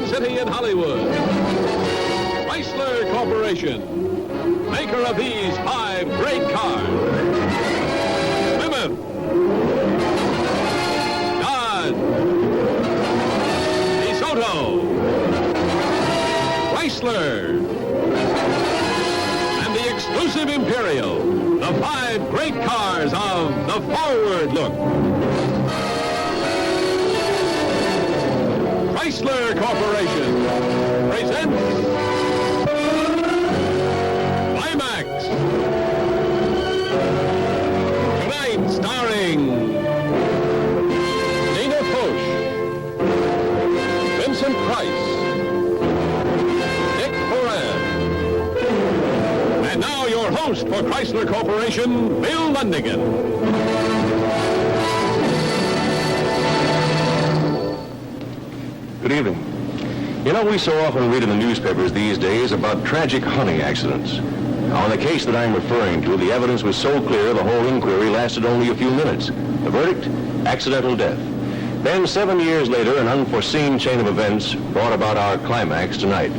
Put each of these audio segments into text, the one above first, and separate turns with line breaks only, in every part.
City in Hollywood. Chrysler Corporation, maker of these 5 great cars. Plymouth, Dodge, DeSoto, Chrysler, and the exclusive Imperial, the 5 great cars of the forward look. Chrysler Corporation presents Climax. Tonight starring Dana Foch, Vincent Price, Dick Moran, and now your host for Chrysler Corporation, Bill Lundigan.
Good evening. You know, we so often read in the newspapers these days about tragic hunting accidents. Now, in the case that I'm referring to, the evidence was so clear the whole inquiry lasted only a few minutes. The verdict? Accidental death. Then, 7 years later, an unforeseen chain of events brought about our climax tonight.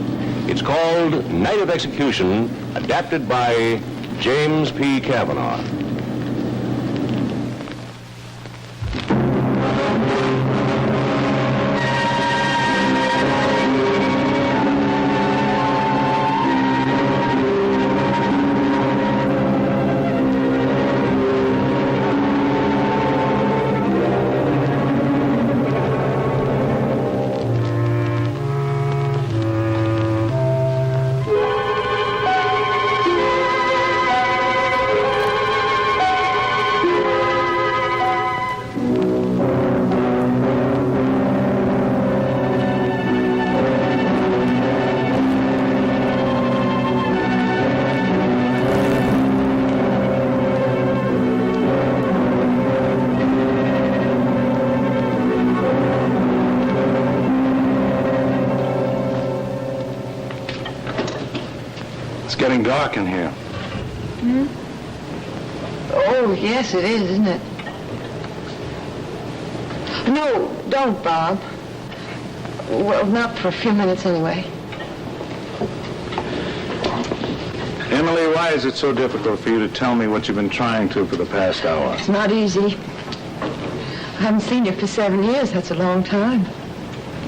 It's called Night of Execution, adapted by James P. Cavanaugh.
It's getting dark in here.
Oh, yes, it is, isn't it? No, don't, Bob. Well, not for a few minutes anyway.
Emily, why is it so difficult for you to tell me what you've been trying to for the past hour?
It's not easy. I haven't seen you for 7 years. That's a long time.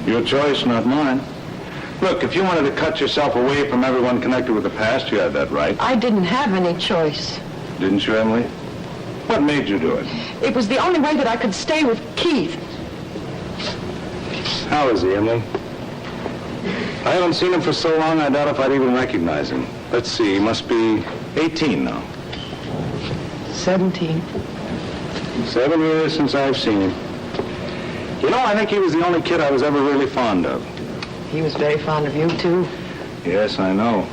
Your choice, not mine. Look, if you wanted to cut yourself away from everyone connected with the past, you had that right.
I didn't have any choice.
Didn't you, Emily? What made you do it?
It was the only way that I could stay with Keith.
How is he, Emily? I haven't seen him for so long, I doubt if I'd even recognize him. Let's see, he must be 18 now.
17.
7 years since I've seen him. You know, I think he was the only kid I was ever really fond of.
He was very fond of you, too.
Yes, I know.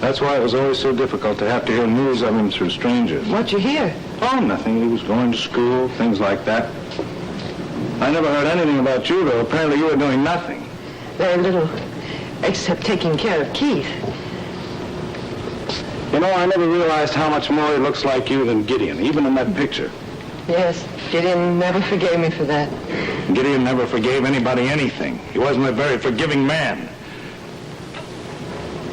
That's why it was always so difficult to have to hear news of him through strangers.
What'd you hear?
Oh, nothing. He was going to school, things like that. I never heard anything about you, though. Apparently you were doing nothing.
Very little, except taking care of Keith.
You know, I never realized how much more he looks like you than Gideon, even in that picture.
Yes, Gideon never forgave me for that.
Gideon never forgave anybody anything. He wasn't a very forgiving man.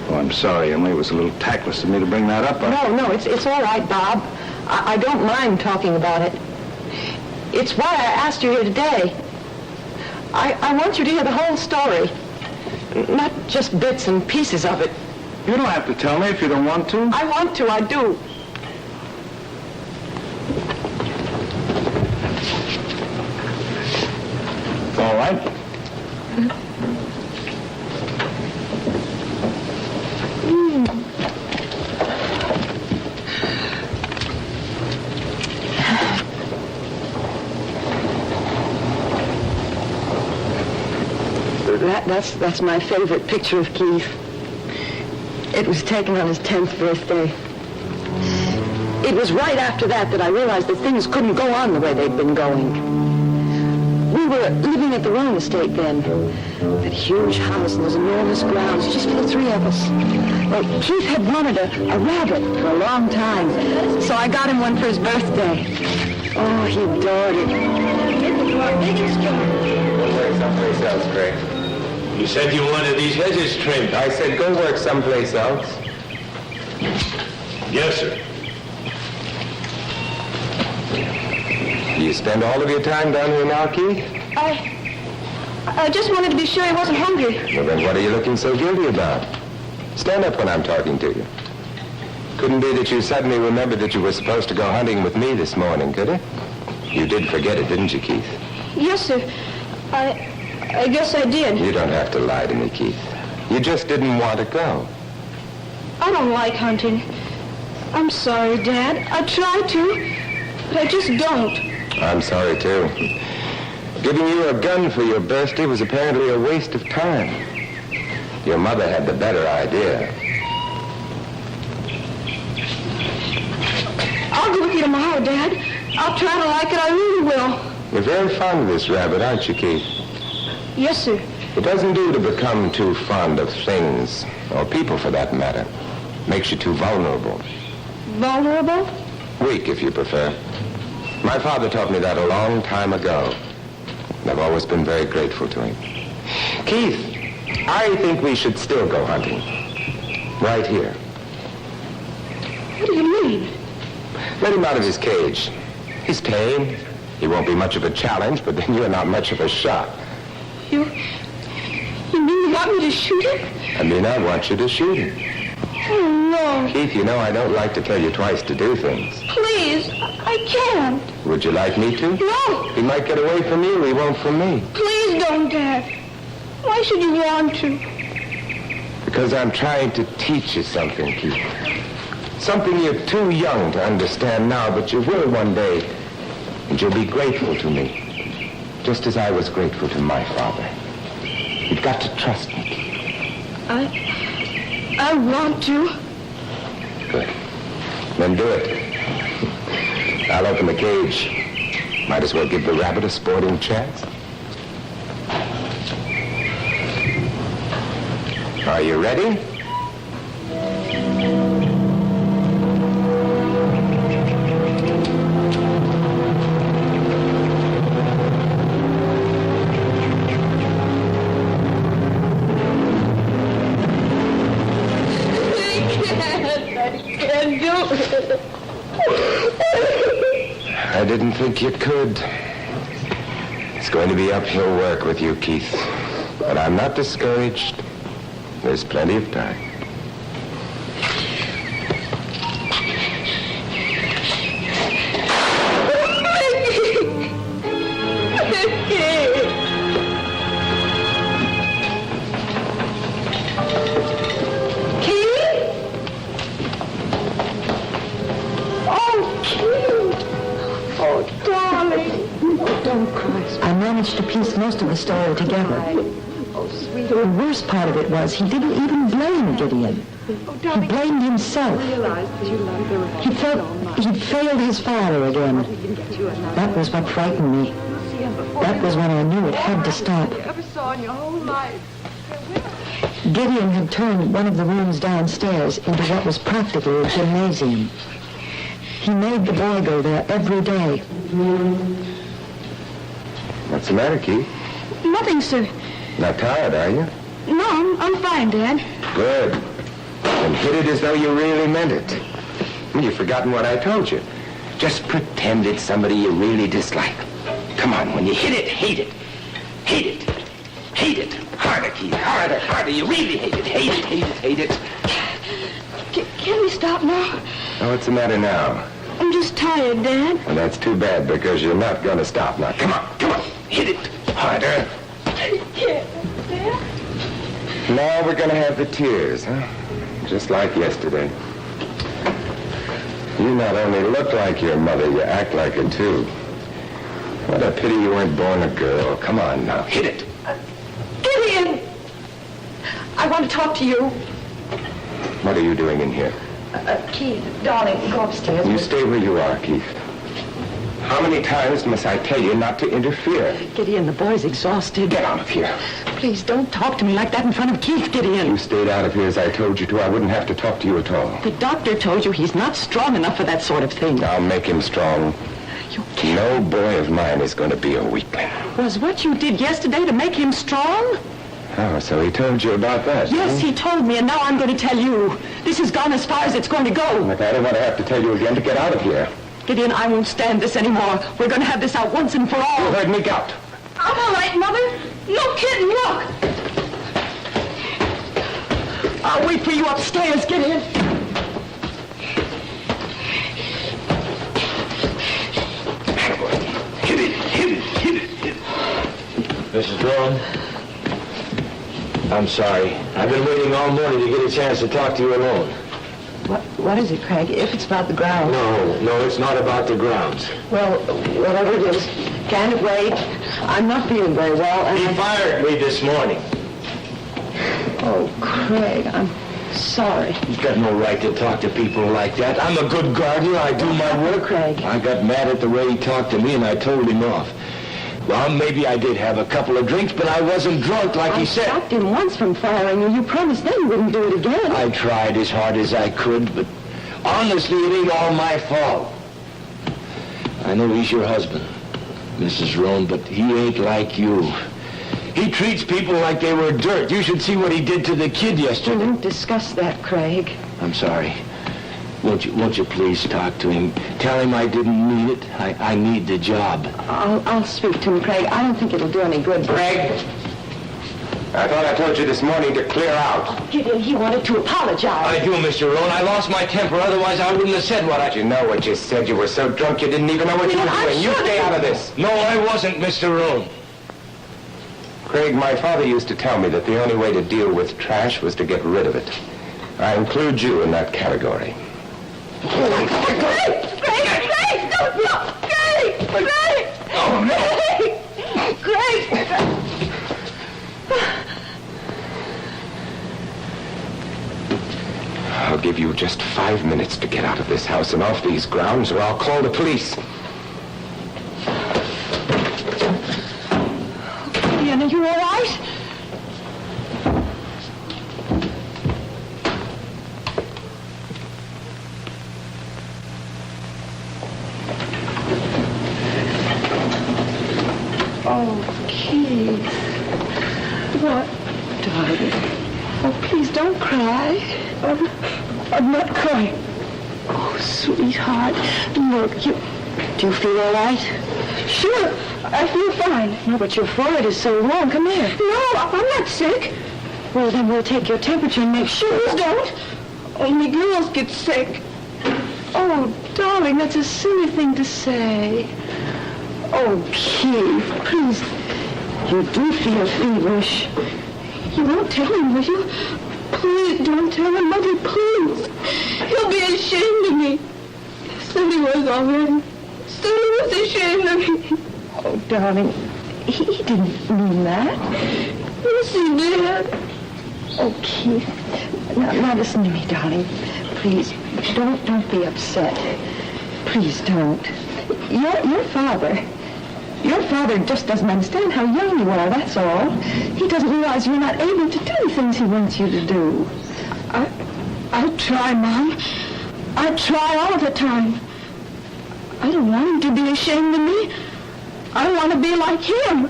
Oh, I'm sorry, Emily. It was a little tactless of me to bring that up.
No, it's all right, Bob. I don't mind talking about it. It's why I asked you here today. I want you to hear the whole story, not just bits and pieces of it.
You don't have to tell me if you don't want to.
I want to, I do.
All right.
That's my favorite picture of Keith. It was taken on his 10th birthday. It was right after that I realized that things couldn't go on the way they'd been going. We were living at the Rome estate then. That huge house and those enormous grounds, just for the 3 of us. Well, Keith had wanted a rabbit for a long time, so I got him one for his birthday. Oh, he adored it.
Someplace else, Greg.
You said you wanted these hedges trimmed.
I said go work someplace else.
Yes, sir.
Do you spend all of your time down here now, Keith?
I just wanted to be sure he wasn't hungry.
Well, then what are you looking so guilty about? Stand up when I'm talking to you. Couldn't be that you suddenly remembered that you were supposed to go hunting with me this morning, could it? You did forget it, didn't you, Keith?
Yes, sir. I guess I did.
You don't have to lie to me, Keith. You just didn't want to go.
I don't like hunting. I'm sorry, Dad. I try to, but I just don't.
I'm sorry, too. Giving you a gun for your birthday was apparently a waste of time. Your mother had the better idea.
I'll go with you tomorrow, Dad. I'll try to like it. I really will.
You're very fond of this rabbit, aren't you, Keith?
Yes, sir.
It doesn't do to become too fond of things, or people for that matter. Makes you too vulnerable.
Vulnerable?
Weak, if you prefer. My father taught me that a long time ago. And I've always been very grateful to him. Keith, I think we should still go hunting. Right here.
What do you mean?
Let him out of his cage. He's tame. He won't be much of a challenge, but then you're not much of a shot.
You mean you want me to shoot him?
I mean, I want you to shoot him.
Oh, no.
Keith, you know I don't like to tell you twice to do things.
Please, I can't.
Would you like me to?
No.
He might get away from you. He won't from me.
Please don't, Dad. Why should you want to?
Because I'm trying to teach you something, Keith. Something you're too young to understand now, but you will one day. And you'll be grateful to me. Just as I was grateful to my father. You've got to trust me, Keith.
I want to.
Good. Then do it. I'll open the cage. Might as well give the rabbit a sporting chance. Are you ready? I didn't think you could. It's going to be uphill work with you, Keith. But I'm not discouraged. There's plenty of time.
I managed to piece most of the story together. The worst part of it was he didn't even blame Gideon. He blamed himself. He felt he'd failed his father again. That was what frightened me. That was when I knew it had to stop. Gideon had turned one of the rooms downstairs into what was practically a gymnasium. He made the boy go there every day.
What's the matter, Keith?
Nothing, sir.
Not tired, are you?
No, I'm fine, Dad.
Good. And hit it as though you really meant it. You've forgotten what I told you. Just pretend it's somebody you really dislike. Come on, when you hit it, hate it. Hate it. Hate it. Harder, Keith. Harder, harder. You really hate it. Hate it, hate it, hate it.
Can we stop now?
Oh, what's the matter now?
I'm just tired, Dad.
Well, that's too bad, because you're not going to stop now. Come on, come on. Hit it. Harder.
I can't, Dad.
Now we're going to have the tears, huh? Just like yesterday. You not only look like your mother, you act like her, too. What a pity you weren't born a girl. Come on now. Hit it.
Gideon! I want to talk to you.
What are you doing in here?
Keith, darling, go upstairs.
You stay where you are, Keith. How many times must I tell you not to interfere?
Gideon, the boy's exhausted.
Get out of here.
Please don't talk to me like that in front of Keith, Gideon.
You stayed out of here as I told you to. I wouldn't have to talk to you at all.
The doctor told you he's not strong enough for that sort of thing.
I'll make him strong.
You can't.
No boy of mine is going to be a weakling.
Was what you did yesterday to make him strong?
Oh, so he told you about that?
Yes, he told me, and now I'm going to tell you. This has gone as far as it's going to go.
Look, I don't want to have to tell you again to get out of here.
Gideon, I won't stand this anymore. We're going to have this out once and for all.
You heard me out.
I'm all right, Mother. No kidding, look.
I'll wait for you upstairs, Gideon.
Hit it.
Mrs. Rowan, I'm sorry. I've been waiting all morning to get a chance to talk to you alone.
What is it, Craig? If it's about the ground.
No, it's not about the grounds.
Well, whatever it is, can't it wait? I'm not feeling very well, and
He fired me this morning.
Oh, Craig, I'm sorry.
You've got no right to talk to people like that. I'm a good gardener. I do my work.
Craig.
I got mad at the way he talked to me, and I told him off. Well, maybe I did have a couple of drinks, but I wasn't drunk like he said.
I stopped him once from firing you. You promised then you wouldn't do it again.
I tried as hard as I could, but honestly, it ain't all my fault. I know he's your husband, Mrs. Roan, but he ain't like you. He treats people like they were dirt. You should see what he did to the kid yesterday.
Don't discuss that, Craig.
I'm sorry. Won't you please talk to him? Tell him I didn't mean it. I need the job.
I'll speak to him, Craig. I don't think it'll do any good.
Craig, I thought I told you this morning to clear out.
Gideon, he wanted to apologize.
I do, Mr. Roan. I lost my temper. Otherwise, I wouldn't have said what I...
Did you know what you said? You were so drunk you didn't even know what you were
I'm
doing. You
sure
stay
that-
out of this.
No, I wasn't, Mr. Roan.
Craig, my father used to tell me that the only way to deal with trash was to get rid of it. I include you in that category.
Craig! Don't look! Craig! Craig!
Oh, no!
Craig!
I'll give you just 5 minutes to get out of this house and off these grounds, or I'll call the police.
Gideon, are you all right? Oh, Keith. What? Darling. Oh, please don't cry. I'm not crying. Oh, sweetheart. Look, do you feel all right?
Sure, I feel fine.
No, but your forehead is so warm. Come here.
No, I'm not sick.
Well, then we'll take your temperature and make sure.
Girls don't. Only girls get sick.
Oh, darling, that's a silly thing to say. Oh, Keith, please. You do feel feverish.
You won't tell him, will you? Please don't tell him, Mother, please. He'll be ashamed of me. Said he was already. Said he was ashamed of me.
Oh, darling, he didn't mean that.
Yes, he did.
Oh, Keith. Now listen to me, darling. Please, don't be upset. Please don't. Your father just doesn't understand how young you are, that's all. He doesn't realize you're not able to do the things he wants you to do.
I try, Mom. I try all the time. I don't want him to be ashamed of me. I want to be like him.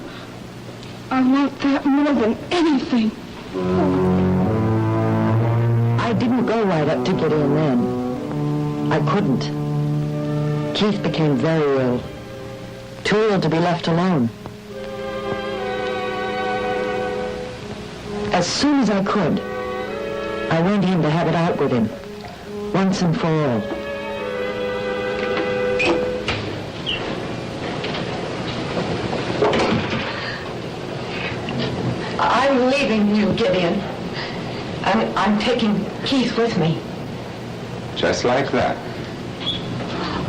I want that more than anything.
I didn't go right up to Gideon then. I couldn't. Keith became very ill. Too ill to be left alone. As soon as I could, I went in to have it out with him, once and for all. I'm leaving you, Gideon. I'm taking Keith with me.
Just like that.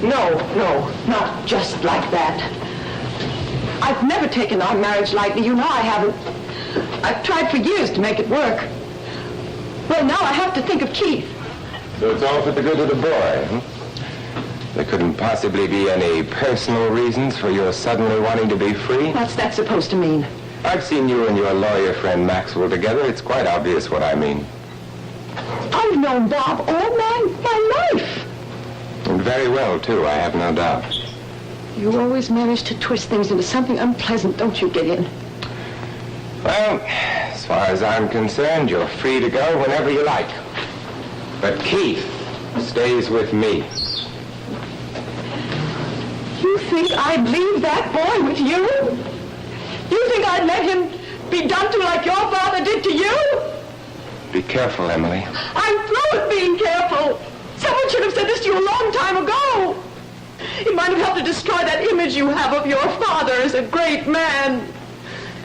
No, not just like that. I've never taken our marriage lightly. You know I haven't. I've tried for years to make it work. Well, now I have to think of Keith.
So it's all for the good of the boy, huh? There couldn't possibly be any personal reasons for your suddenly wanting to be free?
What's that supposed to mean?
I've seen you and your lawyer friend Maxwell together. It's quite obvious what I mean.
I've known Bob all my life.
And very well, too, I have no doubt.
You always manage to twist things into something unpleasant, don't you, Gideon?
Well, as far as I'm concerned, you're free to go whenever you like. But Keith stays with me.
You think I'd leave that boy with you? You think I'd let him be done to like your father did to you?
Be careful, Emily.
I'm through with being careful. Someone should have said this to you a long time ago. It might have helped to destroy that image you have of your father as a great man.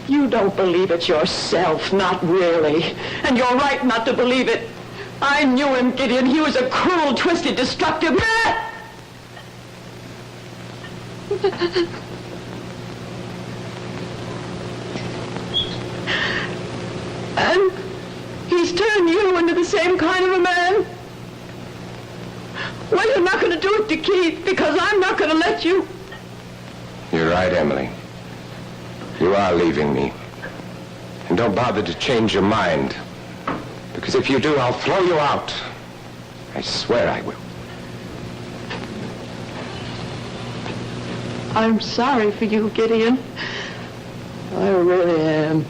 You don't believe it yourself, not really. And you're right not to believe it. I knew him, Gideon. He was a cruel, twisted, destructive man. And he's turned you into the same kind of a man. Well, you're not going to do it to Keith because I'm not going to let you.
You're right, Emily. You are leaving me. And don't bother to change your mind. Because if you do, I'll throw you out. I swear I will.
I'm sorry for you, Gideon. I really am.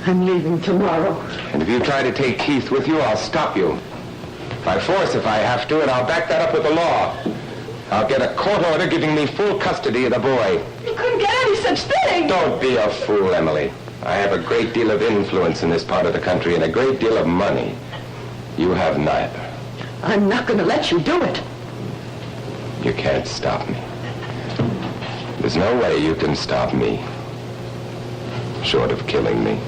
I'm leaving tomorrow.
And if you try to take Keith with you, I'll stop you. By force if I have to, and I'll back that up with the law. I'll get a court order giving me full custody of the boy.
You couldn't get any such thing.
Don't be a fool, Emily. I have a great deal of influence in this part of the country and a great deal of money. You have neither.
I'm not going to let you do it.
You can't stop me. There's no way you can stop me, short of killing me.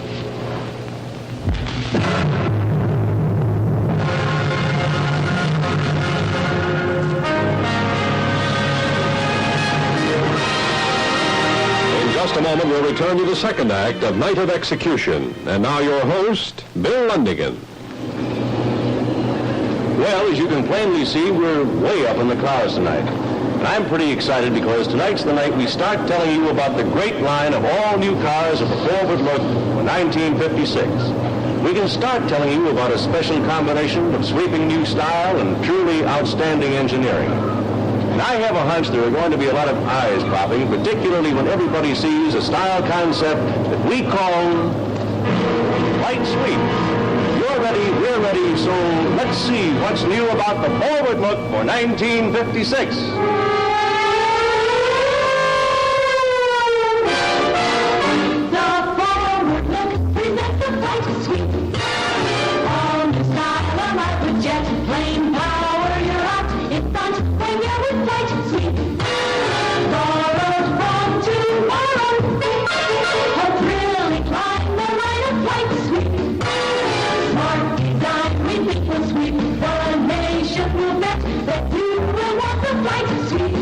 In just a moment, we'll return to the second act of Night of Execution. And now your host, Bill Lundigan.
Well, as you can plainly see, we're way up in the clouds tonight. And I'm pretty excited because tonight's the night we start telling you about the great line of all new cars of the forward look for 1956. We can start telling you about a special combination of sweeping new style and truly outstanding engineering. And I have a hunch there are going to be a lot of eyes popping, particularly when everybody sees a style concept that we call light sweep. You're ready, we're ready, so let's see what's new about the forward look for 1956.
That you will want the flight sweet.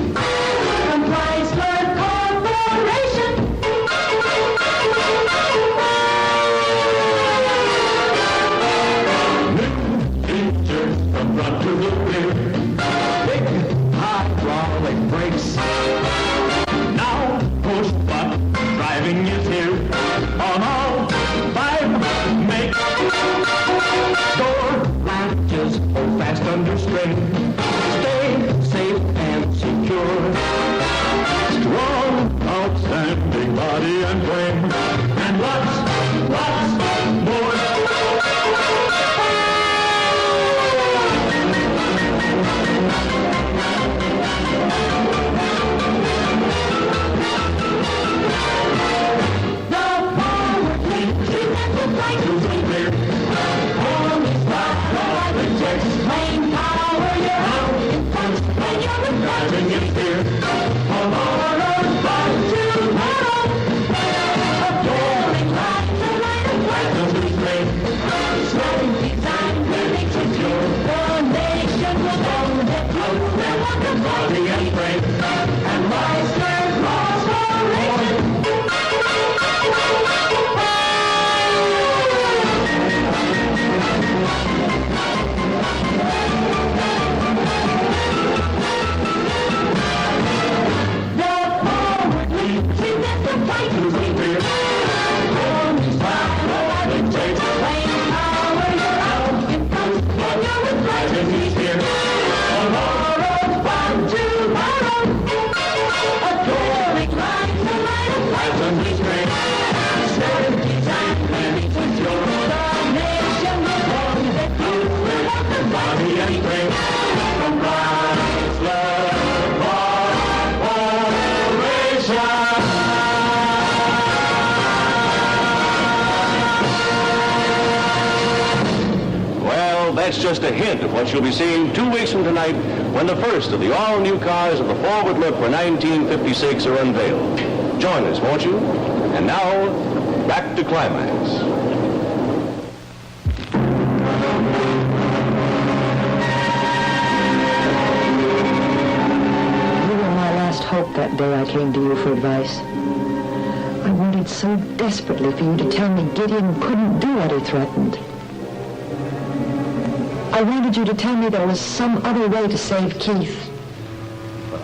that's just a hint of what you'll be seeing 2 weeks from tonight when the first of the all-new cars of the forward look for 1956 are unveiled. Join us, won't you? And now, back to Climax.
Hope that day I came to you for advice. I wanted so desperately for you to tell me Gideon couldn't do what he threatened. I wanted you to tell me there was some other way to save Keith.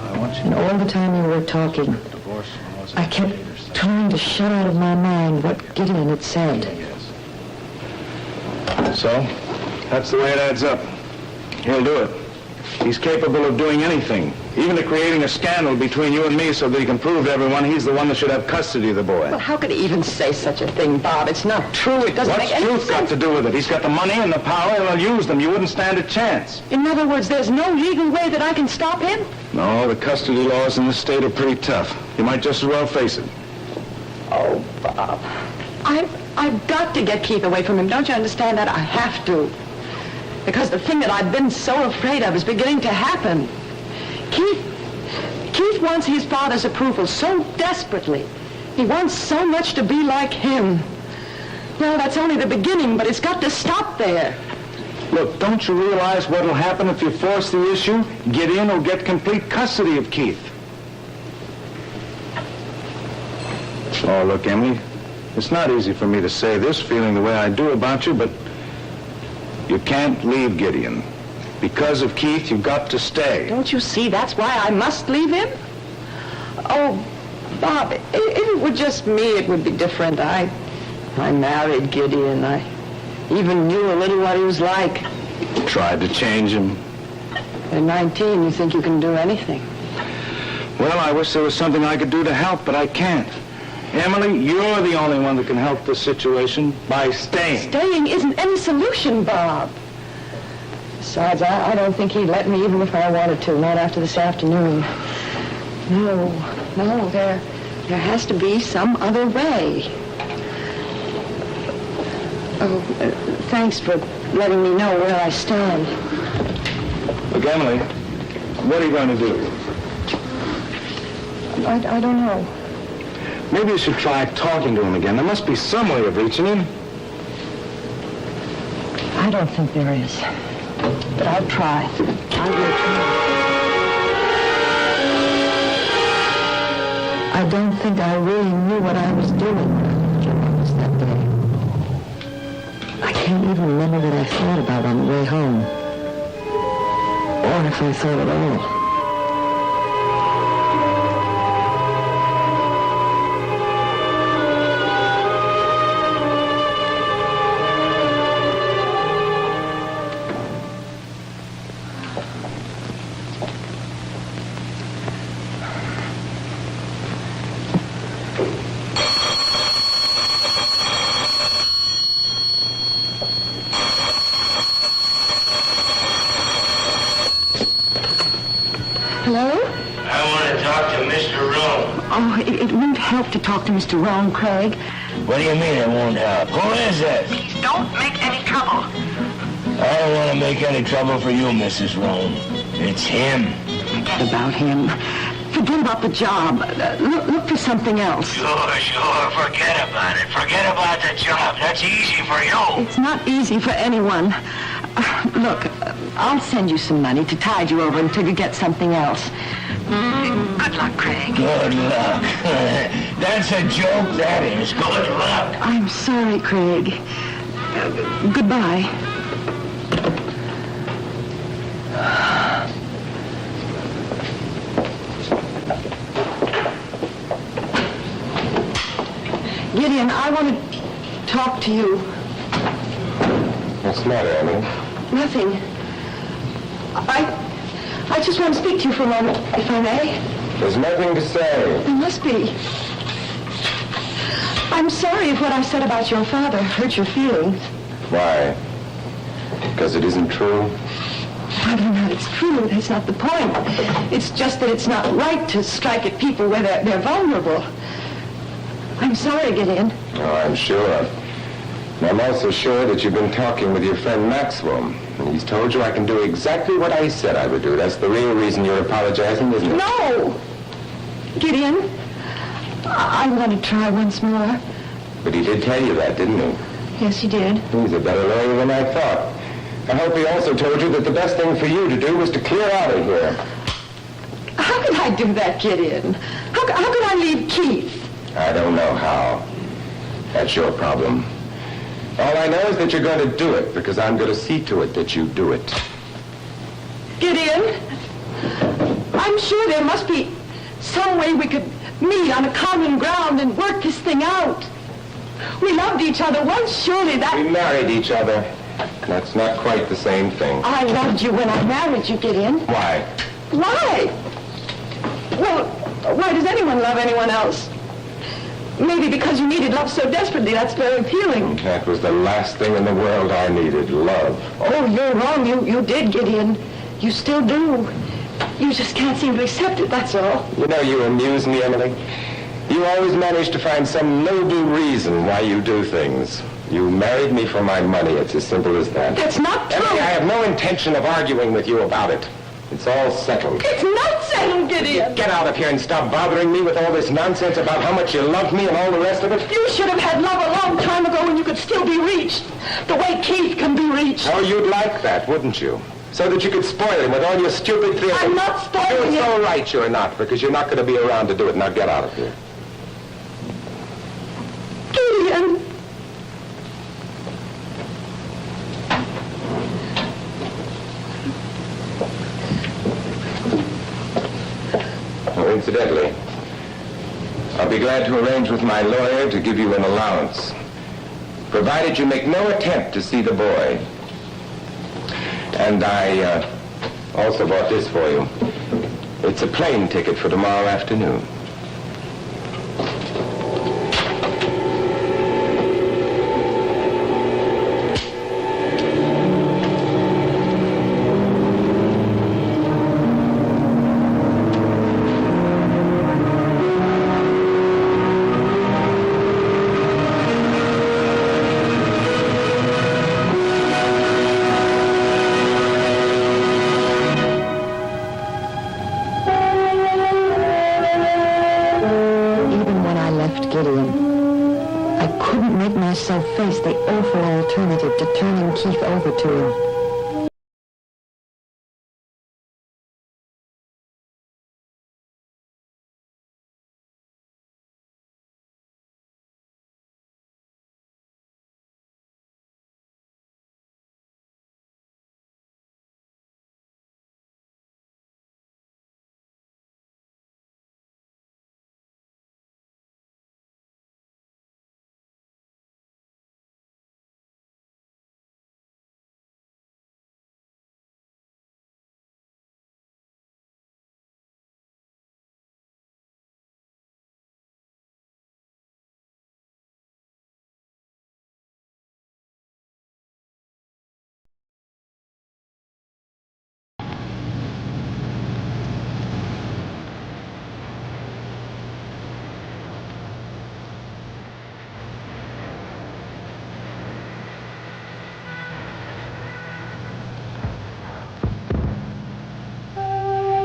And all the time you were talking, I kept trying to shut out of my mind what Gideon had said.
So, that's the way it adds up. He'll do it. He's capable of doing anything, even to creating a scandal between you and me so that he can prove to everyone he's the one that should have custody of the boy.
Well, how could he even say such a thing, Bob? It's not true. It doesn't make any sense.
What's truth got to do with it? He's got the money and the power, and he'll use them. You wouldn't stand a chance.
In other words, there's no legal way that I can stop him?
No, the custody laws in this state are pretty tough. You might just as well face it.
Oh, Bob. I've got to get Keith away from him. Don't you understand that? I have to. Because the thing that I've been so afraid of is beginning to happen. Keith wants his father's approval so desperately. He wants so much to be like him. Well, that's only the beginning, but it's got to stop there.
Look, don't you realize what'll happen if you force the issue? Gideon will get complete custody of Keith. Oh, look, Emily, it's not easy for me to say this, feeling the way I do about you, but you can't leave Gideon. Because of Keith, you've got to stay.
Don't you see? That's why I must leave him. Oh, Bob, if it were just me, it would be different. I married Gideon. I even knew a little what he was like.
Tried to change him.
At 19, you think you can do anything.
Well, I wish there was something I could do to help, but I can't. Emily, you're the only one that can help this situation by staying.
Staying isn't any solution, Bob. Besides, I don't think he'd let me even if I wanted to, not after this afternoon. No, there has to be some other way. Oh, thanks for letting me know where I stand.
Look, Emily, what are you going to do?
I don't know.
Maybe you should try talking to him again. There must be some way of reaching him.
I don't think there is. But I'll try. I will try. I don't think I really knew what I was doing that day. I can't even remember what I thought about on the way home. Or if I thought at all. Hello?
I want to talk to Mr. Roan.
Oh, it won't help to talk to Mr. Roan, Craig.
What do you mean it won't help? Who is this?
Please don't make any trouble.
I don't want to make any trouble for you, Mrs. Roan. It's him.
Forget about him. Forget about the job. Look for something else.
Sure. Forget about it. Forget about the job. That's easy for you.
It's not easy for anyone. Look, I'll send you some money to tide you over until you get something else. Good luck, Craig.
Good luck. That's a joke, that is. Good luck.
I'm sorry, Craig. Goodbye. Gideon, I want to talk to you.
What's the matter, Emily?
Nothing. I just want to speak to you for a moment, if I may.
There's nothing to say.
There must be. I'm sorry if what I said about your father hurt your feelings.
Why? Because it isn't true?
Whether or not it's true, that's not the point. It's just that it's not right to strike at people where they're vulnerable. I'm sorry, Gideon.
Oh, I'm sure.
And I'm also sure that you've been talking with your friend Maxwell. And he's told you I can do exactly what I said I would do. That's the real reason you're apologizing, isn't it?
No! Gideon, I want to try once more.
But he did tell you that, didn't he?
Yes, he did.
He's a better lawyer than I thought. I hope he also told you that the best thing for you to do was to clear out of here.
How could I do that, Gideon? How could I leave Keith?
I don't know how. That's your problem. All I know is that you're going to do it, because I'm going to see to it that you do it.
Gideon, I'm sure there must be some way we could meet on a common ground and work this thing out. We loved each other once, surely that...
We married each other. That's not quite the same thing.
I loved you when I married you, Gideon.
Why?
Why? Well, why does anyone love anyone else? Maybe because you needed love so desperately. That's very appealing.
That was the last thing in the world I needed, love.
Oh, you're wrong. You did, Gideon. You still do. You just can't seem to accept it, that's all.
You know, you amuse me, Emily. You always manage to find some noble reason why you do things. You married me for my money. It's as simple as that.
That's not true.
Emily, I have no intention of arguing with you about it. It's all settled.
It's not settled, Gideon.
Get out of here and stop bothering me with all this nonsense about how much you love me and all the rest of it.
You should have had love a long time ago when you could still be reached. The way Keith can be reached.
Oh, you'd like that, wouldn't you? So that you could spoil him with all your stupid theories.
I'm not spoiling
It's
him.
all right you're not, because you're not going to be around to do it. Now get out of here.
Gideon.
Oh, incidentally, I'll be glad to arrange with my lawyer to give you an allowance, provided you make no attempt to see the boy. And I also bought this for you. It's a plane ticket for tomorrow afternoon.
Face the awful alternative to turning Keith over to him.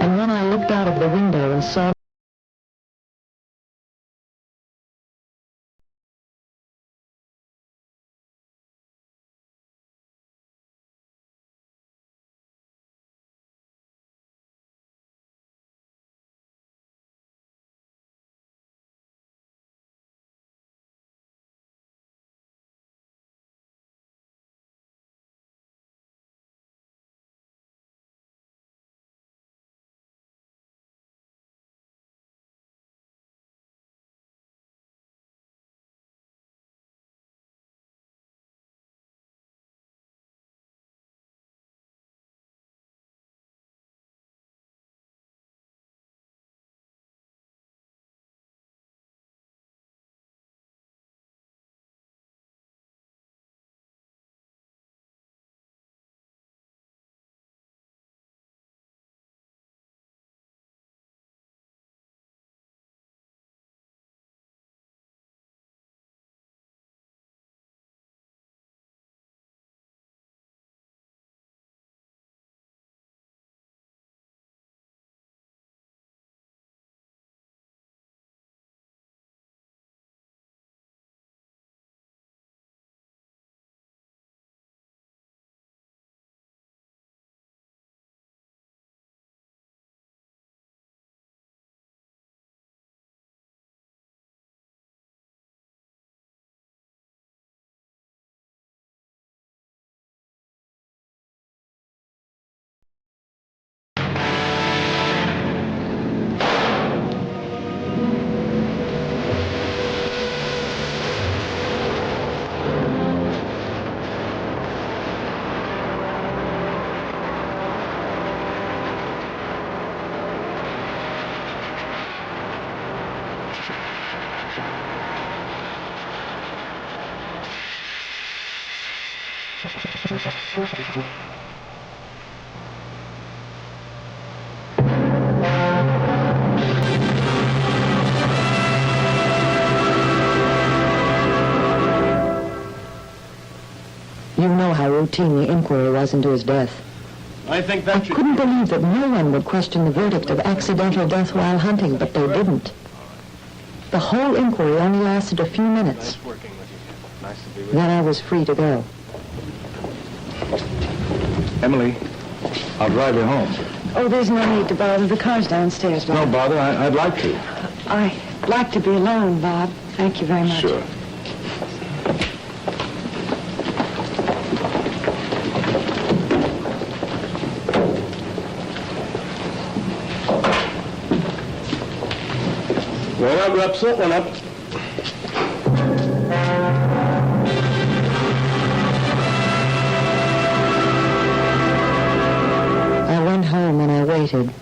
And when I looked out of the window and saw You know how routine the inquiry was into his death.
I think
I
that should...
couldn't believe that no one would question the verdict of accidental death while hunting, but they didn't. The whole inquiry only lasted a few minutes.
Nice working with you. Nice to be with
Then I was free to go.
you. Emily, I'll drive you home.
Oh, there's no need to bother. The car's downstairs, Bob.
No bother, I'd like to.
I'd like to be alone, Bob. Thank you very much.
Sure. Well, I'll grab something up.
I went home and I waited.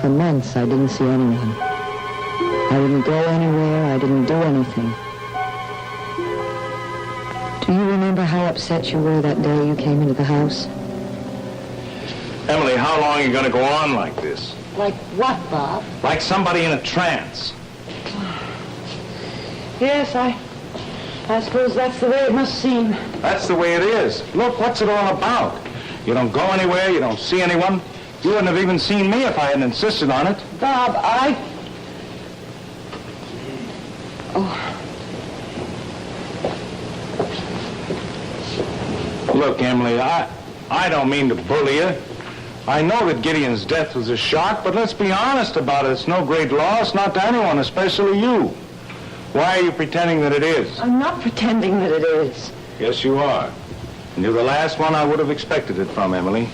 For months, I didn't see anyone. I didn't go anywhere. I didn't do anything. Do you remember how upset you were that day you came into the house?
Emily, how long are you going to go on like this?
Like what, Bob?
Like somebody in a trance.
Yes, I suppose that's the way it must seem.
That's the way it is. Look, what's it all about? You don't go anywhere, you don't see anyone. You wouldn't have even seen me if I hadn't insisted on it.
Bob,
Look, Emily, I don't mean to bully you. I know that Gideon's death was a shock, but let's be honest about it. It's no great loss, not to anyone, especially you. Why are you pretending that it is?
I'm not pretending that it is.
Yes, you are. And you're the last one I would have expected it from, Emily.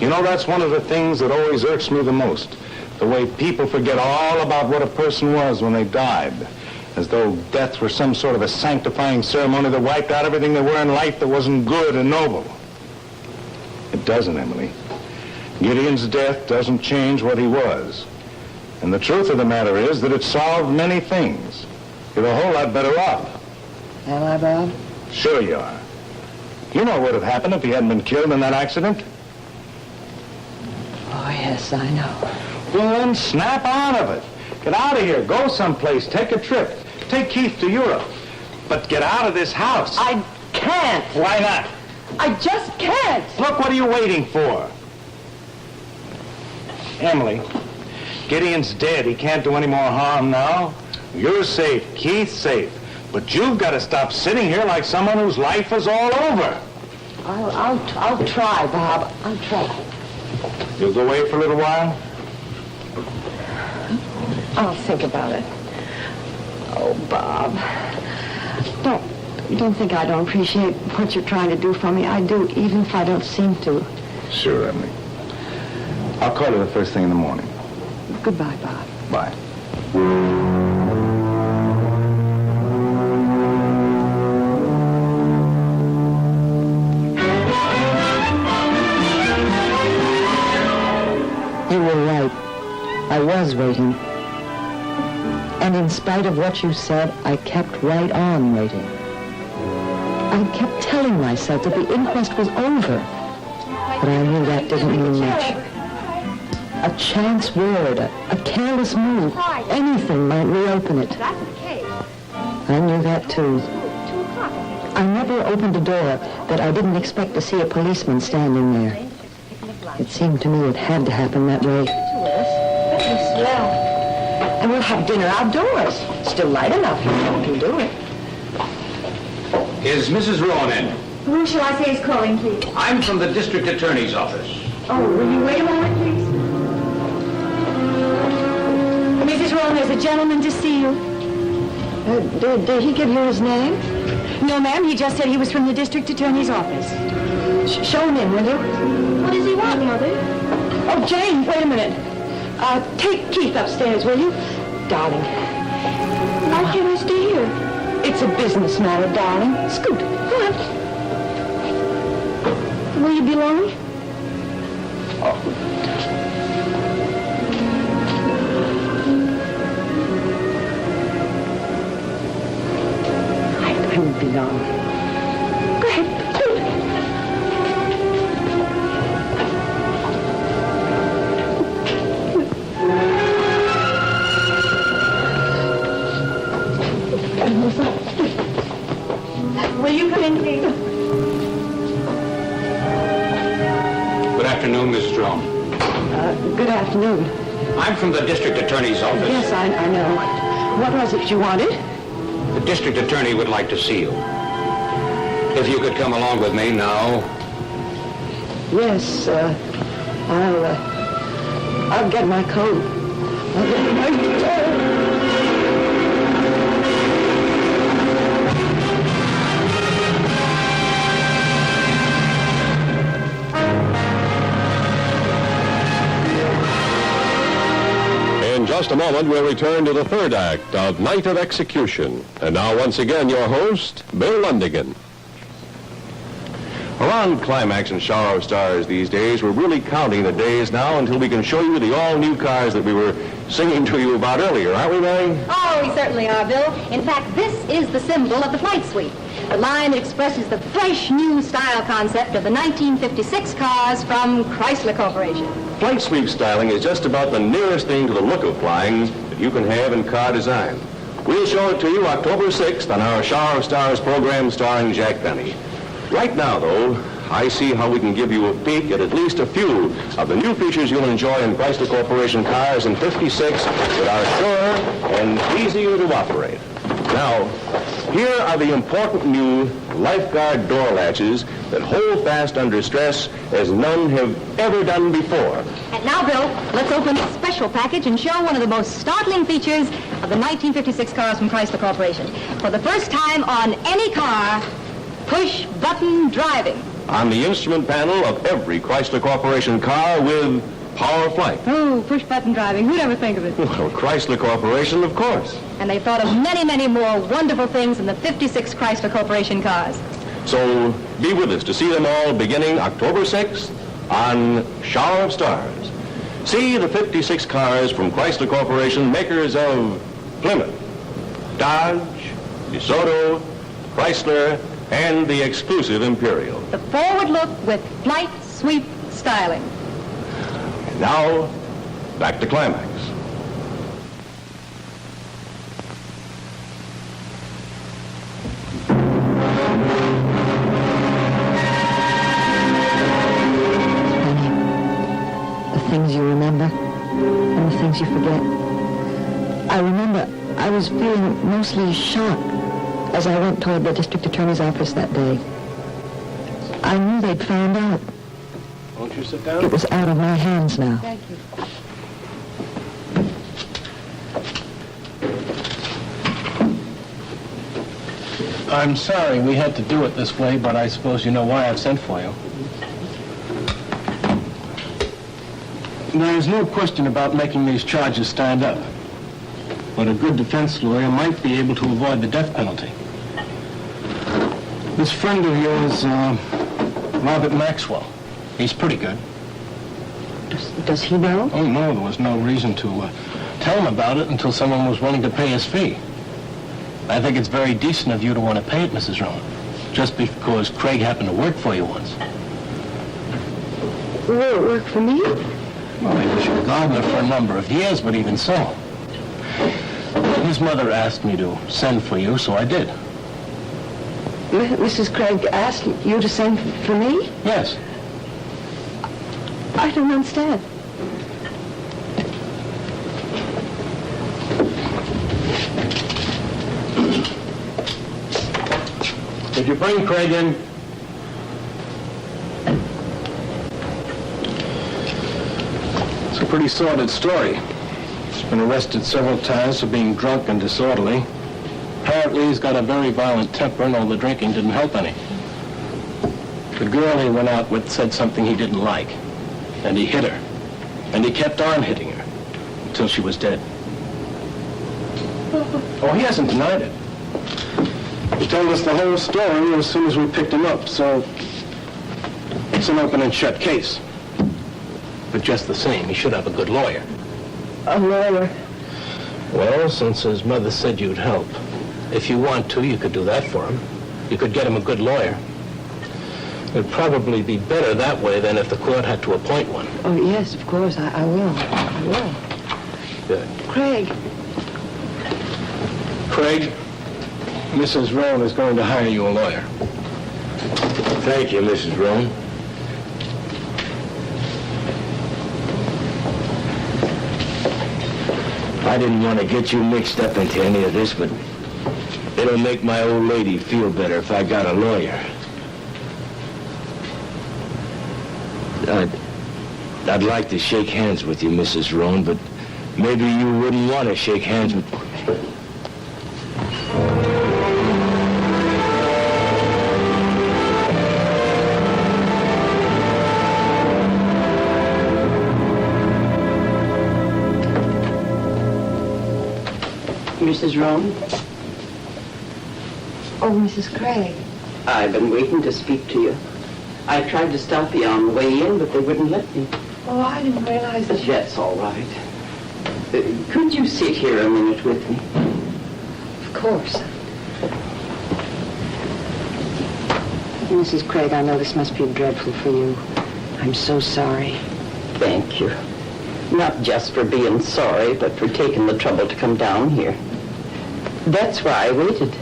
You know, that's one of the things that always irks me the most. The way people forget all about what a person was when they died. As though death were some sort of a sanctifying ceremony that wiped out everything there were in life that wasn't good and noble. It doesn't, Emily. Gideon's death doesn't change what he was. And the truth of the matter is that it solved many things. You're a whole lot better off.
Am I, Bob?
Sure you are. You know what would have happened if he hadn't been killed in that accident?
Oh, yes, I know.
Well, then snap out of it. Get out of here. Go someplace. Take a trip. Take Keith to Europe. But get out of this house.
I can't.
Why not?
I just can't.
Look, what are you waiting for? Emily, Gideon's dead. He can't do any more harm now. You're safe. Keith's safe. But you've got to stop sitting here like someone whose life is all over.
I'll try, Bob. I'll try.
You'll go away for a little while?
I'll think about it. Oh, Bob. Don't think I don't appreciate what you're trying to do for me. I do, even if I don't seem to.
Sure, Emily. I'll call you the first thing in the morning.
Goodbye, Bob.
Bye.
You were right. I was waiting. And in spite of what you said, I kept right on waiting. I kept telling myself that the inquest was over. But I knew that didn't mean much. A chance word, a careless move, anything might reopen it. I knew that too. I never opened a door that I didn't expect to see a policeman standing there. It seemed to me it had to happen that way. And we'll have dinner outdoors. Still light enough, you know, can do it.
Is Mrs. Rowan in?
Who shall I say is calling, please?
I'm from the district attorney's office.
Oh, will you wait a moment, please? Mrs. Rowan, there's a gentleman to see you.
Did he give you his name?
No, ma'am, he just said he was from the district attorney's office.
Show him in, will you?
What does he want, Mother?
Oh, Jane, wait a minute. Take Keith upstairs, will you? Darling.
Why can't I stay here?
It's a business matter, darling. Scoot. Come on.
Will you be long?
I won't be long. Go ahead.
drinking.
Good afternoon, Mrs. Rome.
Good afternoon.
I'm from the district attorney's office.
Yes, I know. What was it you wanted?
The district attorney would like to see you. If you could come along with me now.
Yes, I'll get my coat. I'll get my coat.
In just a moment, we'll return to the third act of Night of Execution. And now, once again, your host, Bill Lundigan.
Around Climax and Shower of Stars these days, we're really counting the days now until we can show you the all-new cars that we were singing to you about earlier, aren't we, Mary?
Oh, we certainly are, Bill. In fact, this is the symbol of the Flight Suite, the line that expresses the fresh new style concept of the 1956 cars from Chrysler Corporation.
Flight Sweep styling is just about the nearest thing to the look of flying that you can have in car design. We'll show it to you October 6th on our Shower of Stars program starring Jack Benny. Right now, though, I see how we can give you a peek at least a few of the new features you'll enjoy in Chrysler Corporation cars in 56 that are sure and easier to operate. Now, here are the important new lifeguard door latches that hold fast under stress as none have ever done before.
And now, Bill, let's open a special package and show one of the most startling features of the 1956 cars from Chrysler Corporation. For the first time on any car, push-button driving.
On the instrument panel of every Chrysler Corporation car with power flight.
Oh, push-button driving. Who'd ever think of it?
Well, Chrysler Corporation, of course.
And they thought of many, many more wonderful things in the 56 Chrysler Corporation cars.
So be with us to see them all beginning October 6th on Shower of Stars. See the 56 cars from Chrysler Corporation, makers of Plymouth, Dodge, DeSoto, Chrysler, and the exclusive Imperial.
The forward look with Flight Sweep styling.
And now, back to Climax.
The things you remember and the things you forget. I remember I was feeling mostly shocked as I went toward the district attorney's office that day. I knew they'd found out.
Won't you sit down?
It was out of my hands now.
Thank you.
I'm sorry we had to do it this way, but I suppose you know why I've sent for you. There's no question about making these charges stand up. But a good defense lawyer might be able to avoid the death penalty. This friend of yours, Robert Maxwell, he's pretty good.
Does he know?
Oh, no, there was no reason to tell him about it until someone was willing to pay his fee. I think it's very decent of you to want to pay it, Mrs. Rowan, just because Craig happened to work for you once.
Will it work for me?
Well, he was your gardener for a number of years, but even so. His mother asked me to send for you, so I did.
Mrs. Craig asked you to send for me?
Yes.
I don't understand.
Did you bring Craig in? It's a pretty sordid story. He's been arrested several times for being drunk and disorderly. Apparently he's got a very violent temper, and all the drinking didn't help any. The girl he went out with said something he didn't like, and he hit her. And he kept on hitting her until she was dead. Oh, he hasn't denied it. He told us the whole story as soon as we picked him up, so it's an open and shut case. But just the same, he should have a good lawyer.
A lawyer?
Well, since his mother said you'd help, if you want to, you could do that for him. You could get him a good lawyer. It'd probably be better that way than if the court had to appoint one.
Oh, yes, of course. I will. I will.
Good.
Craig.
Craig, Mrs. Rowan is going to hire you a lawyer.
Thank you, Mrs. Roan. I didn't want to get you mixed up into any of this, but it'll make my old lady feel better if I got a lawyer. I'd like to shake hands with you, Mrs. Roan, but maybe you wouldn't want to shake hands with...
Mrs. Roan?
Oh, Mrs. Craig.
I've been waiting to speak to you. I tried to stop you on the way in, but they wouldn't let me.
Oh, I didn't realize that you...
That's all right. Could you sit here a minute with me?
Of course.
Mrs. Craig, I know this must be dreadful for you. I'm so sorry. Thank you. Not just for being sorry, but for taking the trouble to come down here. That's why I waited,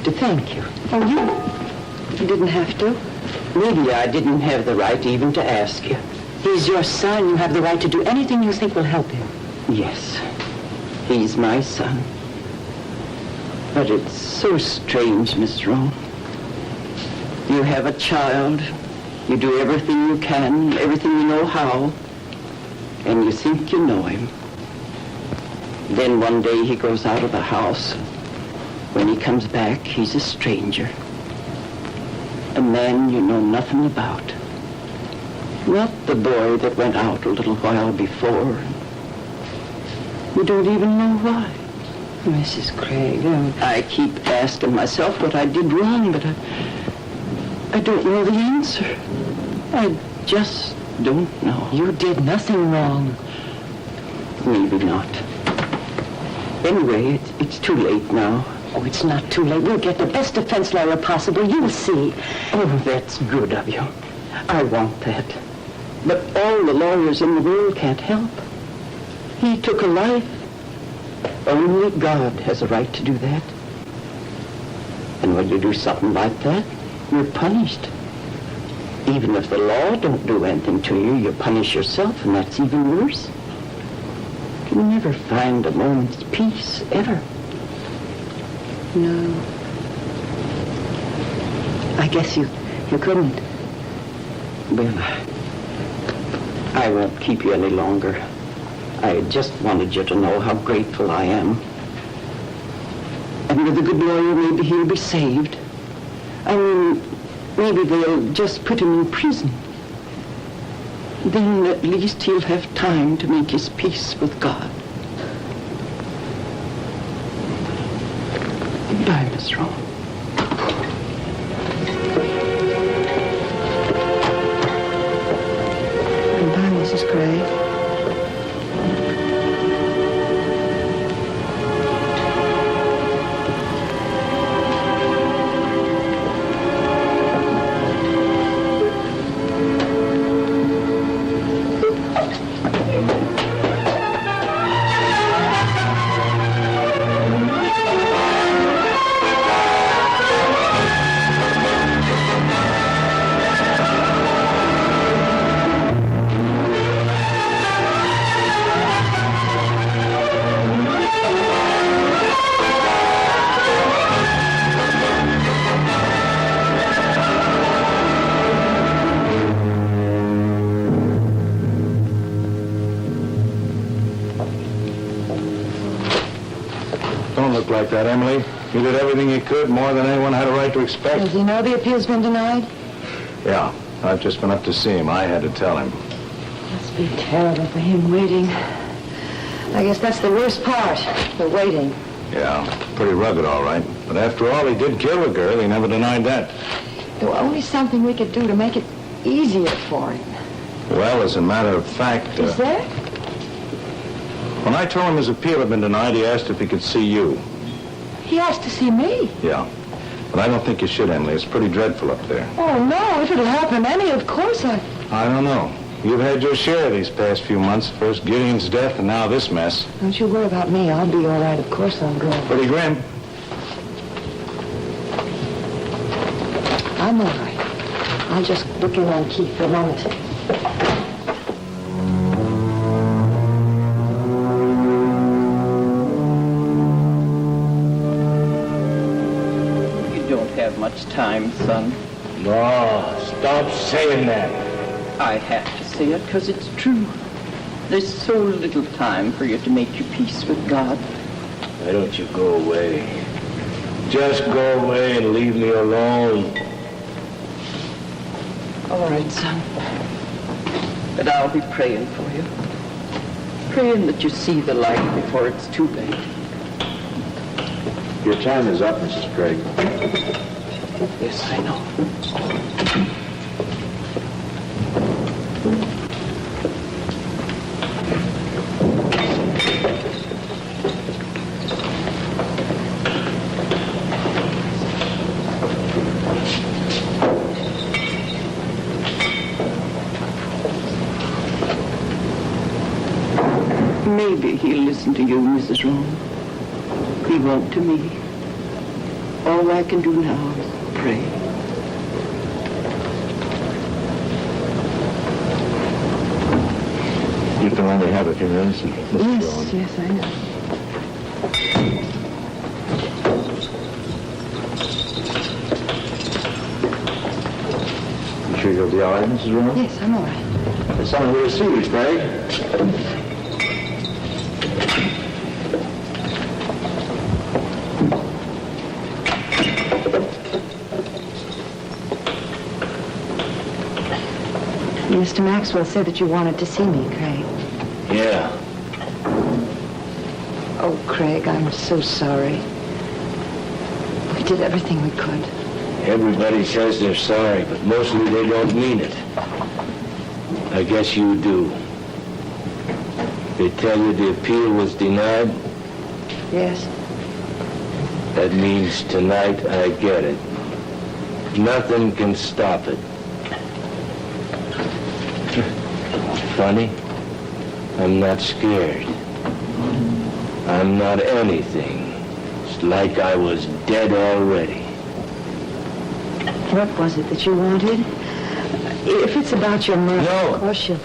to thank you.
Oh, you didn't have to?
Maybe I didn't have the right even to ask you.
He's your son. You have the right to do anything you think will help him.
Yes, he's my son. But it's so strange, Miss Roan. You have a child. You do everything you can, everything you know how. And you think you know him. Then one day he goes out of the house. When he comes back, he's a stranger. A man you know nothing about. Not the boy that went out a little while before. You don't even know why.
Mrs. Craig,
I keep asking myself what I did wrong, but I don't know the answer. I just don't know.
you did nothing wrong.
Maybe not. Anyway, it's too late now.
Oh, it's not too late. We'll get the best defense lawyer possible. You'll see.
Oh, that's good of you. I want that. But all the lawyers in the world can't help. He took a life. Only God has a right to do that. And when you do something like that, you're punished. Even if the law don't do anything to you, you punish yourself, and that's even worse. You never find a moment's peace, ever.
No. I guess you couldn't.
Well, I won't keep you any longer. I just wanted you to know how grateful I am. And with a good lawyer, maybe he'll be saved. I mean, maybe they'll just put him in prison. Then at least he'll have time to make his peace with God. Goodbye, Miss Roan.
Goodbye, Mrs. Craig.
Don't look like that, Emily. You did everything you could, more than anyone had a right to expect.
Does he know the appeal's been denied?
Yeah, I've just been up to see him. I had to tell him.
Must be terrible for him waiting. I guess that's the worst part, the waiting.
Yeah, pretty rugged, all right. But after all, he did kill a girl. He never denied that.
There was only something we could do to make it easier for him.
Well, as a matter of fact...
Is there?
When I told him his appeal had been denied, he asked if he could see you.
He asked to see me.
Yeah. But I don't think you should, Emily. It's pretty dreadful up there.
Oh, no, if it'll happen any, of course I
don't know. You've had your share these past few months. First Gideon's death and now this mess.
Don't you worry about me. I'll be all right. Of course I'll go.
Pretty grim.
I'm all right.
I'll just look in on Keith for a moment.
You don't have much time, son.
No, stop saying that.
I have to say it because it's true. There's so little time for you to make your peace with God.
Why don't you go away? Just go away and leave me alone.
All right, son. But I'll be praying for you. Praying that you see the light before it's too late.
Your time is up, Mrs. Craig.
Yes, I know. Maybe he'll listen to you, Mrs. Rowan. He won't to me. All I can do now is pray.
You can only have a few minutes, Mrs. Rowan.
Yes, I know.
You sure you'll be all right, Mrs. Rowan?
Yes, I'm all right.
There's someone here to see you, Craig.
Mr. Maxwell said that you wanted to see me, Craig.
Yeah.
Oh, Craig, I'm so sorry. We did everything we could.
Everybody says they're sorry, but mostly they don't mean it. I guess you do. They tell you the appeal was denied.
Yes.
That means tonight I get it. Nothing can stop it. Funny, I'm not scared. I'm not anything. It's like I was dead already.
What was it that you wanted? If it's about your mother,
No.
of course you...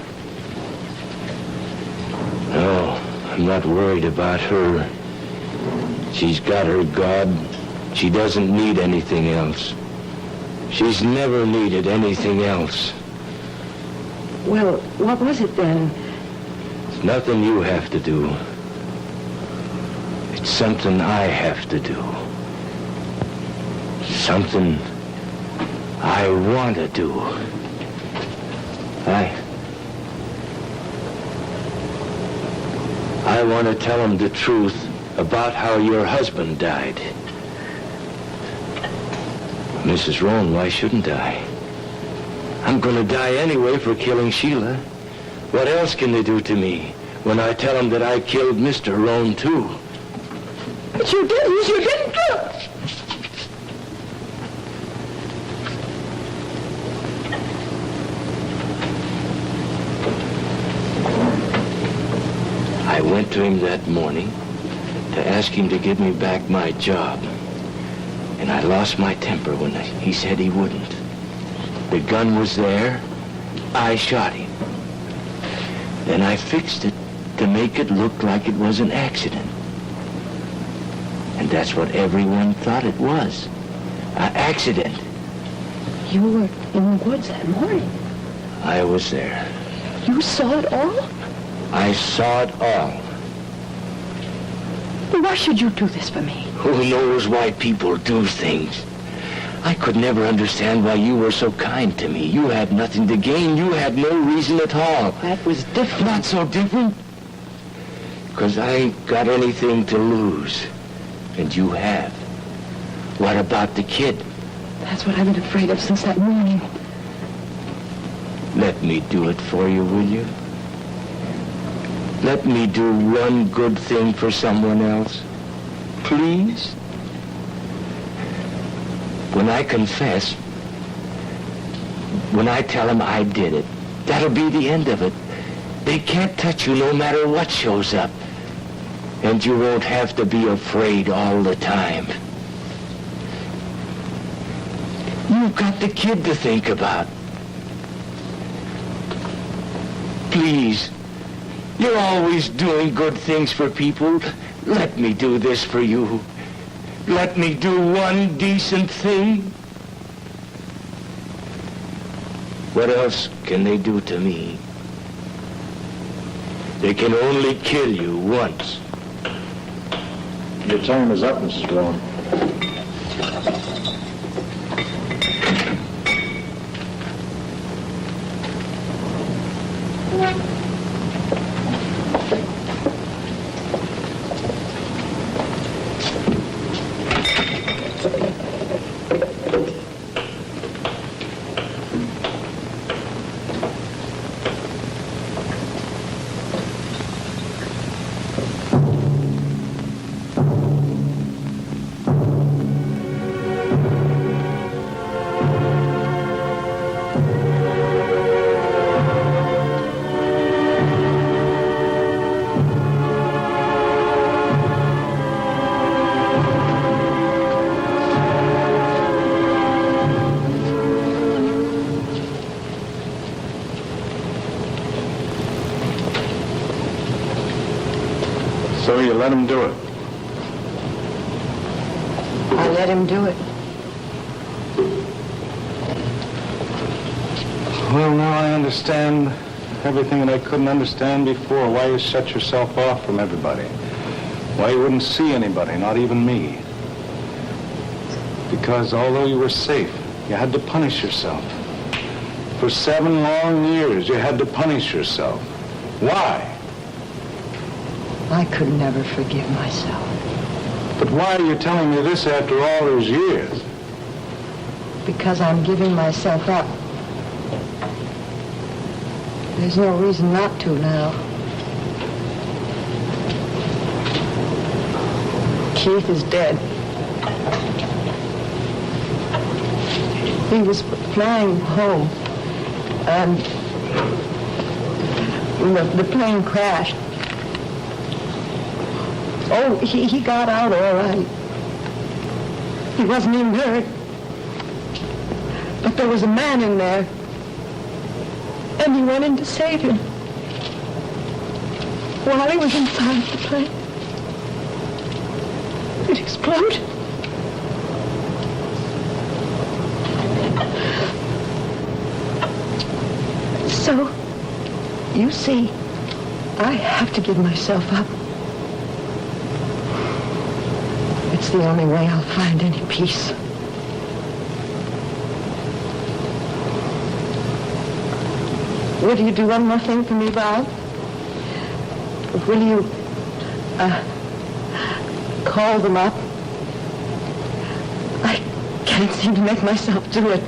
No, I'm not worried about her. She's got her God. She doesn't need anything else. She's never needed anything else.
Well, what was it then?
It's nothing you have to do. It's something I have to do. Something I want to do. I want to tell him the truth about how your husband died. Mrs. Rowan, why shouldn't I? I'm going to die anyway for killing Sheila. What else can they do to me when I tell them that I killed Mr. Rowan, too?
But you didn't. You didn't do it.
I went to him that morning to ask him to give me back my job. And I lost my temper when he said he wouldn't. The gun was there. I shot him. Then I fixed it to make it look like it was an accident. And that's what everyone thought it was. An accident.
You were in the woods that morning.
I was there.
You saw it all?
I saw it all.
Well, why should you do this for me?
Who knows why people do things? I could never understand why you were so kind to me. You had nothing to gain. You had no reason at all.
That was different.
Not so different. Because I ain't got anything to lose. And you have. What about the kid?
That's what I've been afraid of since that morning.
Let me do it for you, will you? Let me do one good thing for someone else. Please? When I confess, when I tell them I did it, that'll be the end of it. They can't touch you no matter what shows up. And you won't have to be afraid all the time. You've got the kid to think about. Please. You're always doing good things for people. Let me do this for you. Let me do one decent thing. What else can they do to me? They can only kill you once.
Your time is up, Mrs. Rowan. So you let him do it?
I let him do it.
Well, now I understand everything that I couldn't understand before. Why you shut yourself off from everybody. Why you wouldn't see anybody, not even me. Because although you were safe, you had to punish yourself. For 7 long years, you had to punish yourself. Why?
I could never forgive myself.
But why are you telling me this after all those years?
Because I'm giving myself up. There's no reason not to now. Keith is dead. He was flying home, and the plane crashed. Oh, he got out all right. He wasn't even hurt. But there was a man in there, and he went in to save him while he was inside the plane. It exploded. So, you see, I have to give myself up. It's the only way I'll find any peace. Will you do one more thing for me, Bob? Will you, call them up? I can't seem to make myself do it.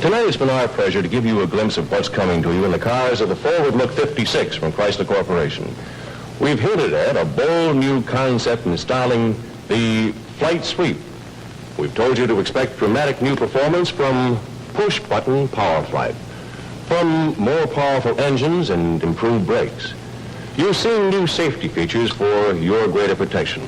Tonight it's been our pleasure to give you a glimpse of what's coming to you in the cars of the Forward Look 56 from Chrysler Corporation. We've hinted at a bold new concept in styling the Flight Sweep. We've told you to expect dramatic new performance from push-button power flight, from more powerful engines and improved brakes. You've seen new safety features for your greater protection.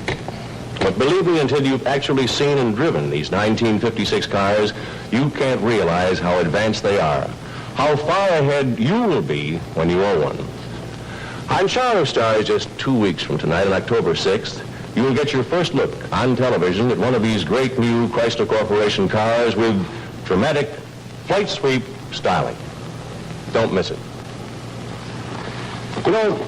But believe me, until you've actually seen and driven these 1956 cars, you can't realize how advanced they are, how far ahead you will be when you own one. On Shining Stars just 2 weeks from tonight, on October 6th, you will get your first look on television at one of these great new Chrysler Corporation cars with dramatic Flight Sweep styling. Don't miss it. You know,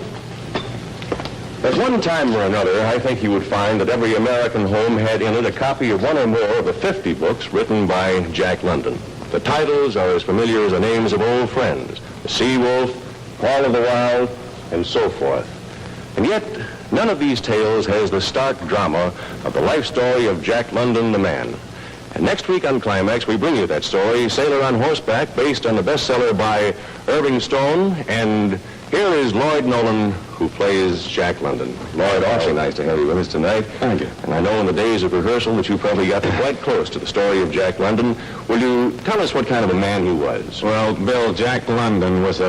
At one time or another, I think you would find that every American home had in it a copy of one or more of the 50 books written by Jack London. The titles are as familiar as the names of old friends, The Sea Wolf, Paul of the Wild, and so forth. And yet, none of these tales has the stark drama of the life story of Jack London, the man. And next week on Climax, we bring you that story, Sailor on Horseback, based on the bestseller by Irving Stone. And here is Lloyd Nolan, who plays Jack London. Lloyd, awfully nice to have you with us tonight.
Thank you.
And I know in the days of rehearsal that you probably got quite close to the story of Jack London. Will you tell us what kind of a man he was?
Well, Bill, Jack London was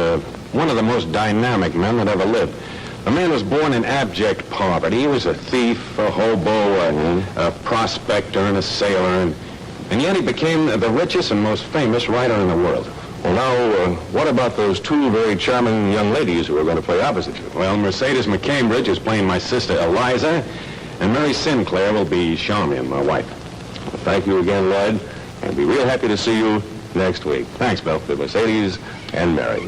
one of the most dynamic men that ever lived. The man was born in abject poverty. He was a thief, a hobo, a prospector, and a sailor, and yet he became the richest and most famous writer in the world.
Well, now, what about those two very charming young ladies who are going to play opposite you?
Well, Mercedes McCambridge is playing my sister Eliza, and Mary Sinclair will be Charmian, my wife.
Well, thank you again, Lloyd, and be real happy to see you next week.
Thanks, Bill.
To Mercedes and Mary.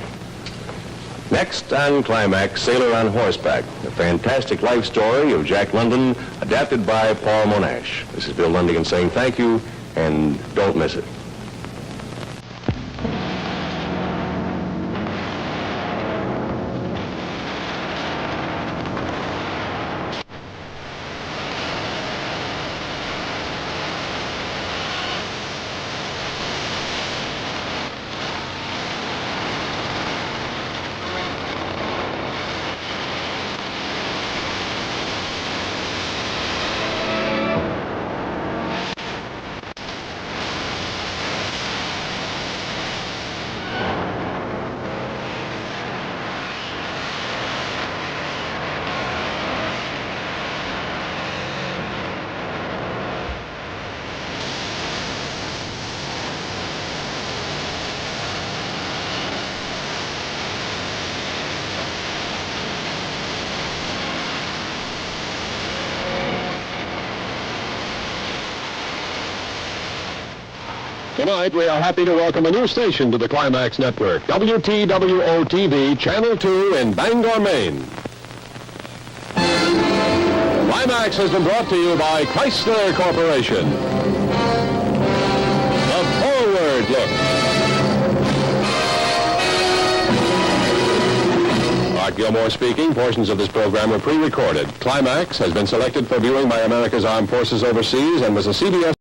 Next on Climax, Sailor on Horseback, a fantastic life story of Jack London, adapted by Paul Monash. This is Bill Lundigan saying thank you, and don't miss it.
Tonight, we are happy to welcome a new station to the Climax Network, WTWO-TV, Channel 2 in Bangor, Maine. Climax has been brought to you by Chrysler Corporation. The Forward Look. Art Gilmore speaking. Portions of this program are pre-recorded. Climax has been selected for viewing by America's Armed Forces overseas and was a CBS